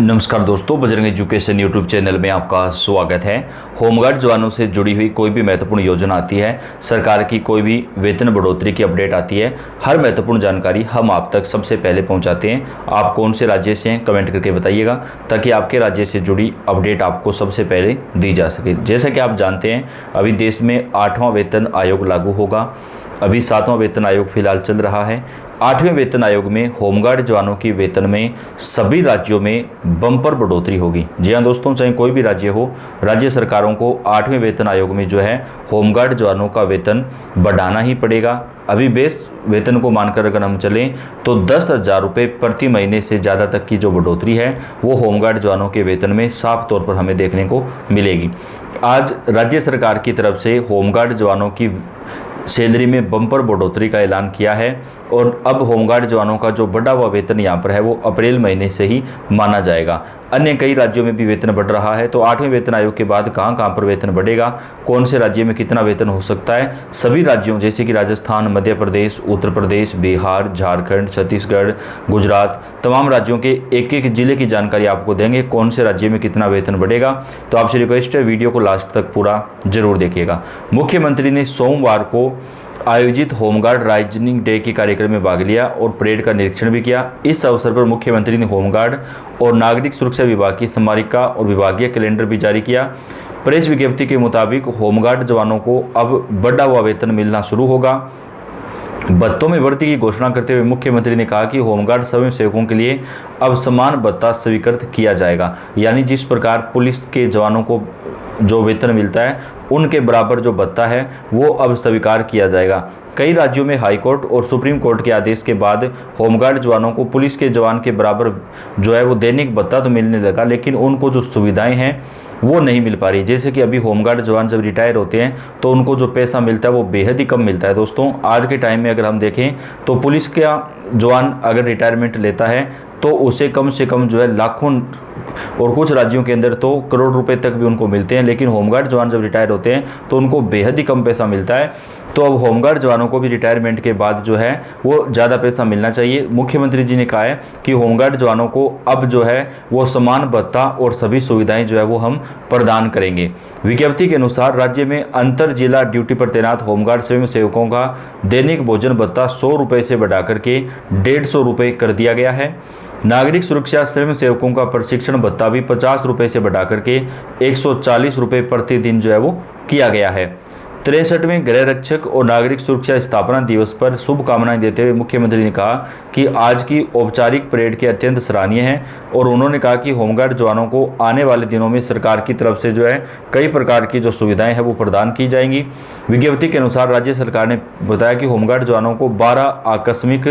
नमस्कार दोस्तों, Bajrang education YouTube channel में आपका स्वागत है। होमगार्ड जवानों से जुड़ी हुई कोई भी महत्वपूर्ण योजना आती है, सरकार की कोई भी वेतन बढ़ोतरी की अपडेट आती है, हर महत्वपूर्ण जानकारी हम आप तक सबसे पहले पहुंचाते हैं। आप कौन से राज्य से हैं कमेंट करके बताइएगा, ताकि आपके राज्य से जुड़ी अपडेट आपको सबसे पहले दी जा सके। जैसा कि आप जानते हैं, अभी देश में 8वां वेतन आयोग लागू होगा। अभी 7वां वेतन आयोग फिलहाल चल रहा है। 8वें वेतन आयोग में होमगार्ड जवानों की वेतन में सभी राज्यों में बम्पर बढ़ोतरी होगी। जी हाँ दोस्तों, चाहे कोई भी राज्य हो, राज्य सरकारों को 8वें वेतन आयोग में जो है होमगार्ड जवानों का वेतन बढ़ाना ही पड़ेगा। अभी बेस वेतन को मानकर अगर हम चलें तो 10,000 रुपये प्रति महीने से ज़्यादा तक की जो बढ़ोतरी है वो होमगार्ड जवानों के वेतन में साफ तौर पर हमें देखने को मिलेगी। आज राज्य सरकार की तरफ से होमगार्ड जवानों की सैलरी में बम्पर बढ़ोतरी का ऐलान किया है और अब होमगार्ड जवानों का जो बढ़ा हुआ वेतन यहाँ पर है वो अप्रैल महीने से ही माना जाएगा। अन्य कई राज्यों में भी वेतन बढ़ रहा है, तो 8वें वेतन आयोग के बाद कहाँ कहाँ पर वेतन बढ़ेगा, कौन से राज्य में कितना वेतन हो सकता है, सभी राज्यों जैसे कि राजस्थान, मध्य प्रदेश, उत्तर प्रदेश, बिहार, झारखंड, छत्तीसगढ़, गुजरात, तमाम राज्यों के एक एक जिले की जानकारी आपको देंगे कौन से राज्य में कितना वेतन बढ़ेगा। तो आपसे रिक्वेस्ट है, वीडियो को लास्ट तक पूरा जरूर देखिएगा। मुख्यमंत्री ने सोमवार को आयोजित होमगार्ड राइजनिंग डे के कार्यक्रम में भाग लिया और परेड का निरीक्षण भी किया। इस अवसर पर मुख्यमंत्री ने होमगार्ड और नागरिक सुरक्षा विभाग की स्मारिका और विभागीय कैलेंडर भी जारी किया। प्रेस विज्ञप्ति के मुताबिक होमगार्ड जवानों को अब बढ़ा हुआ वेतन मिलना शुरू होगा। भत्तों में वृद्धि की घोषणा करते हुए मुख्यमंत्री ने कहा कि होमगार्ड स्वयं सेवकों के लिए अब समान भत्ता स्वीकृत किया जाएगा, यानी जिस प्रकार पुलिस के जवानों को जो वेतन मिलता है उनके बराबर जो भत्ता है वो अब स्वीकार किया जाएगा। कई राज्यों में हाईकोर्ट और सुप्रीम कोर्ट के आदेश के बाद होमगार्ड जवानों को पुलिस के जवान के बराबर जो है वो दैनिक भत्ता तो मिलने लगा, लेकिन उनको जो सुविधाएं हैं वो नहीं मिल पा रही। जैसे कि अभी होमगार्ड जवान जब रिटायर होते हैं तो उनको जो पैसा मिलता है वो बेहद ही कम मिलता है। दोस्तों, आज के टाइम में अगर हम देखें तो पुलिस का जवान अगर रिटायरमेंट लेता है तो उसे कम से कम जो है लाखों और कुछ राज्यों के अंदर तो करोड़ रुपए तक भी उनको मिलते हैं, लेकिन होमगार्ड जवान जब रिटायर होते हैं तो उनको बेहद ही कम पैसा मिलता है। तो अब होमगार्ड जवानों को भी रिटायरमेंट के बाद जो है वो ज़्यादा पैसा मिलना चाहिए। मुख्यमंत्री जी ने कहा है कि होमगार्ड जवानों को अब जो है वो समान भत्ता और सभी सुविधाएं जो है वो हम प्रदान करेंगे। विज्ञप्ति के अनुसार राज्य में अंतर जिला ड्यूटी पर तैनात होमगार्ड स्वयं सेवकों का दैनिक भोजन भत्ता 100 रुपये से बढ़ाकर के 150 रुपये कर दिया गया है। नागरिक सुरक्षा स्वयं सेवकों का प्रशिक्षण भत्ता भी 50 रुपये से बढ़ाकर के 140 रुपये प्रतिदिन जो है वो किया गया है। 63वें गृह रक्षक और नागरिक सुरक्षा स्थापना दिवस पर शुभकामनाएं देते हुए मुख्यमंत्री ने कहा कि आज की औपचारिक परेड के अत्यंत सराहनीय है और उन्होंने कहा कि होमगार्ड जवानों को आने वाले दिनों में सरकार की तरफ से जो है कई प्रकार की जो सुविधाएं हैं वो प्रदान की जाएंगी। विज्ञप्ति के अनुसार राज्य सरकार ने बताया कि होमगार्ड जवानों को 12 आकस्मिक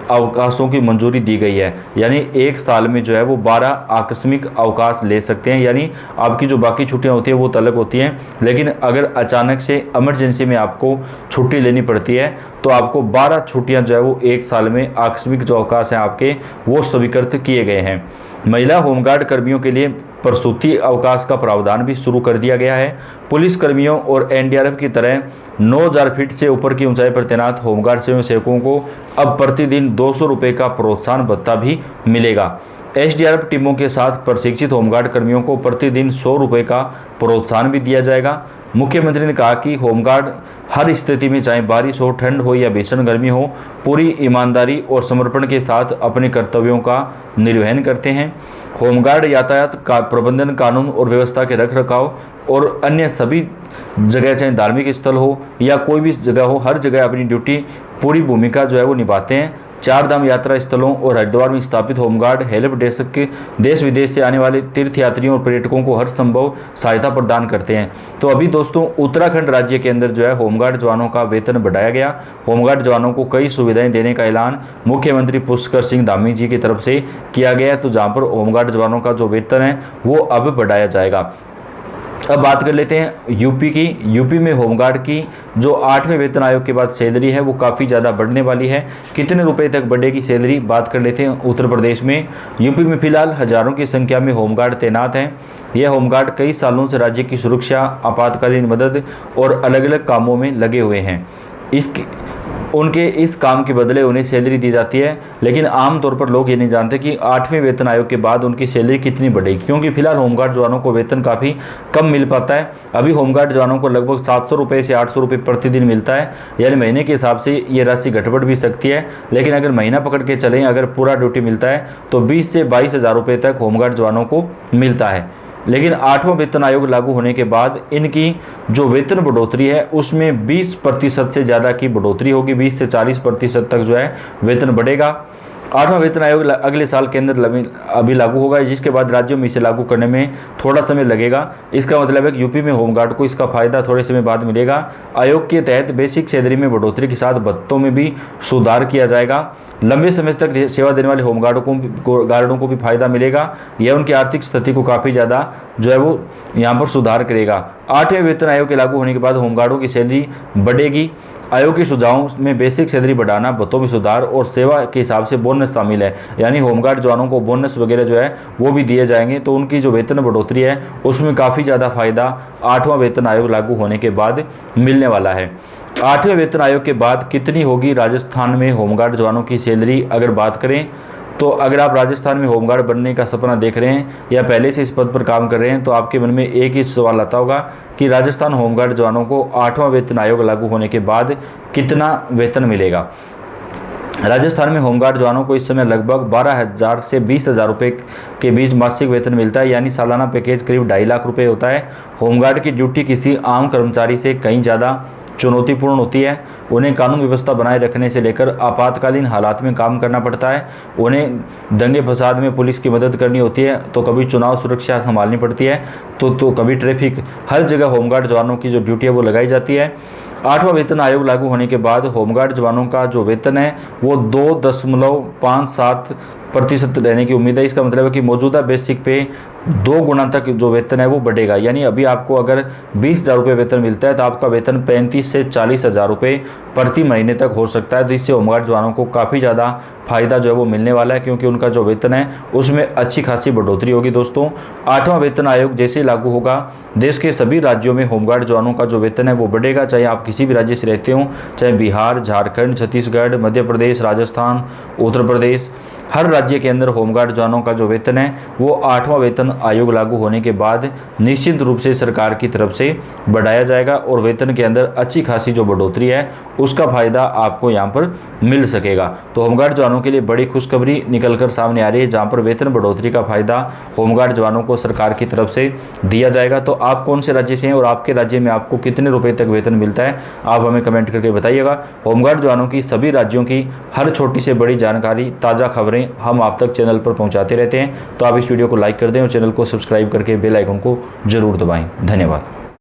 अवकाशों की मंजूरी दी गई है, यानी एक साल में जो है वो 12 आकस्मिक अवकाश ले सकते हैं। यानी आपकी जो बाकी छुट्टियां होती हैं वो तो अलग होती हैं, लेकिन अगर अचानक से इमरजेंसी में आपको छुट्टी लेनी पड़ती है तो आपको 12 छुट्टियां जो है वो एक साल में आकस्मिक जो अवकाश हैं आपके वो स्वीकृत किए गए हैं। महिला होमगार्ड कर्मियों के लिए प्रसूति अवकाश का प्रावधान भी शुरू कर दिया गया है। पुलिस कर्मियों और एनडीआरएफ की तरह 9,000 फीट से ऊपर की ऊंचाई पर तैनात होमगार्ड स्वयं सेवकों को अब प्रतिदिन 200 रुपये का प्रोत्साहन भत्ता भी मिलेगा। एसडीआरएफ टीमों के साथ प्रशिक्षित होमगार्ड कर्मियों को प्रतिदिन 100 रुपये का प्रोत्साहन भी दिया जाएगा। मुख्यमंत्री ने कहा कि होमगार्ड हर स्थिति में, चाहे बारिश हो, ठंड हो या भीषण गर्मी हो, पूरी ईमानदारी और समर्पण के साथ अपने कर्तव्यों का निर्वहन करते हैं। होमगार्ड यातायात का प्रबंधन, कानून और व्यवस्था के रख रखाव और अन्य सभी जगह, चाहे धार्मिक स्थल हो या कोई भी जगह हो, हर जगह अपनी ड्यूटी पूरी भूमिका जो है वो निभाते हैं। 4 धाम यात्रा स्थलों और हरिद्वार में स्थापित होमगार्ड हेल्प डेस्क के देश विदेश से आने वाले तीर्थयात्रियों और पर्यटकों को हर संभव सहायता प्रदान करते हैं। तो अभी दोस्तों, उत्तराखंड राज्य के अंदर जो है होमगार्ड जवानों का वेतन बढ़ाया गया। होमगार्ड जवानों को कई सुविधाएं देने का ऐलान मुख्यमंत्री पुष्कर सिंह धामी जी की तरफ से किया गया, तो जहाँ पर होमगार्ड जवानों का जो वेतन है वो अब बढ़ाया जाएगा। अब बात कर लेते हैं यूपी की। यूपी में होमगार्ड की जो 8वें वेतन आयोग के बाद सैलरी है वो काफ़ी ज़्यादा बढ़ने वाली है। कितने रुपए तक बढ़ेगी सैलरी, बात कर लेते हैं उत्तर प्रदेश में। यूपी में फिलहाल हजारों की संख्या में होमगार्ड तैनात हैं। यह होमगार्ड कई सालों से राज्य की सुरक्षा, आपातकालीन मदद और अलग अलग कामों में लगे हुए हैं। उनके इस काम के बदले उन्हें सैलरी दी जाती है। लेकिन आमतौर पर लोग ये नहीं जानते कि 8वें वेतन आयोग के बाद उनकी सैलरी कितनी बढ़ेगी, क्योंकि फिलहाल होमगार्ड जवानों को वेतन काफ़ी कम मिल पाता है। अभी होमगार्ड जवानों को लगभग 700 रुपये से 800 रुपये प्रतिदिन मिलता है, यानी महीने के हिसाब से ये राशि घट-बढ़ भी सकती है। लेकिन अगर महीना पकड़ के चलें, अगर पूरा ड्यूटी मिलता है तो 20 से 22 हज़ार रुपये तक होमगार्ड जवानों को मिलता है। लेकिन 8वां वेतन आयोग लागू होने के बाद इनकी जो वेतन बढ़ोतरी है उसमें 20% से ज़्यादा की बढ़ोतरी होगी, 20 से 40% तक जो है वेतन बढ़ेगा। 8वां वेतन आयोग अगले साल के अंदर अभी लागू होगा, जिसके बाद राज्यों में इसे लागू करने में थोड़ा समय लगेगा। इसका मतलब है कि यूपी में होमगार्ड को इसका फायदा थोड़े समय बाद मिलेगा। आयोग के तहत बेसिक सैलरी में बढ़ोतरी के साथ भत्तों में भी सुधार किया जाएगा। लंबे समय तक सेवा देने वाले होमगार्डों को भी फायदा मिलेगा। यह उनकी आर्थिक स्थिति को काफ़ी ज़्यादा जो है वो यहाँ पर सुधार करेगा। 8वें वेतन आयोग के लागू होने के बाद होमगार्डों की सैलरी बढ़ेगी। आयोग के सुझावों में बेसिक सैलरी बढ़ाना, भत्तों में सुधार और सेवा के हिसाब से बोनस शामिल है, यानी होमगार्ड जवानों को बोनस वगैरह जो है वो भी दिए जाएंगे। तो उनकी जो वेतन बढ़ोतरी है उसमें काफ़ी ज़्यादा फायदा 8वां वेतन आयोग लागू होने के बाद मिलने वाला है। 8वें वेतन आयोग के बाद कितनी होगी राजस्थान में होमगार्ड जवानों की सैलरी, अगर बात करें तो अगर आप राजस्थान में होमगार्ड बनने का सपना देख रहे हैं या पहले से इस पद पर काम कर रहे हैं तो आपके मन में एक ही सवाल आता होगा कि राजस्थान होमगार्ड जवानों को 8वां वेतन आयोग लागू होने के बाद कितना वेतन मिलेगा। राजस्थान में होमगार्ड जवानों को इस समय लगभग 12,000 से 20,000 रुपये के बीच मासिक वेतन मिलता है, यानी सालाना पैकेज करीब 2.5 लाख रुपये होता है। होमगार्ड की ड्यूटी किसी आम कर्मचारी से कहीं ज़्यादा चुनौतीपूर्ण होती है। उन्हें कानून व्यवस्था बनाए रखने से लेकर आपातकालीन हालात में काम करना पड़ता है। उन्हें दंगे फसाद में पुलिस की मदद करनी होती है, तो कभी चुनाव सुरक्षा संभालनी पड़ती है, तो कभी ट्रैफिक। हर जगह होमगार्ड जवानों की जो ड्यूटी है वो लगाई जाती है। 8वां वेतन आयोग लागू होने के बाद होमगार्ड जवानों का जो वेतन है वो 2.57% रहने की उम्मीद है। इसका मतलब है कि मौजूदा बेसिक पे 2 गुना तक जो वेतन है वो बढ़ेगा, यानी अभी आपको अगर 20,000 रुपये वेतन मिलता है तो आपका वेतन 35 से 40 हज़ार रुपये प्रति महीने तक हो सकता है। तो इससे होमगार्ड जवानों को काफ़ी ज़्यादा फायदा जो है वो मिलने वाला है, क्योंकि उनका जो वेतन है उसमें अच्छी खासी बढ़ोतरी होगी। दोस्तों, 8वां वेतन आयोग जैसे ही लागू होगा देश के सभी राज्यों में होमगार्ड जवानों का जो वेतन है वो बढ़ेगा, चाहे आप किसी भी राज्य से रहते हो, चाहे बिहार, झारखंड, छत्तीसगढ़, मध्य प्रदेश, राजस्थान, उत्तर प्रदेश। हर राज्य के अंदर होमगार्ड जवानों का जो वेतन है वो 8वां वेतन आयोग लागू होने के बाद निश्चित रूप से सरकार की तरफ से बढ़ाया जाएगा और वेतन के अंदर अच्छी खासी जो बढ़ोतरी है उसका फ़ायदा आपको यहाँ पर मिल सकेगा। तो होमगार्ड जवानों के लिए बड़ी खुशखबरी निकलकर सामने आ रही है, जहाँ पर वेतन बढ़ोतरी का फ़ायदा होमगार्ड जवानों को सरकार की तरफ से दिया जाएगा। तो आप कौन से राज्य से हैं और आपके राज्य में आपको कितने रुपये तक वेतन मिलता है, आप हमें कमेंट करके बताइएगा। होमगार्ड जवानों की सभी राज्यों की हर छोटी से बड़ी जानकारी, ताज़ा खबरें हम आप तक चैनल पर पहुंचाते रहते हैं। तो आप इस वीडियो को लाइक कर दें और चैनल को सब्सक्राइब करके बेल आइकन को जरूर दबाएं। धन्यवाद।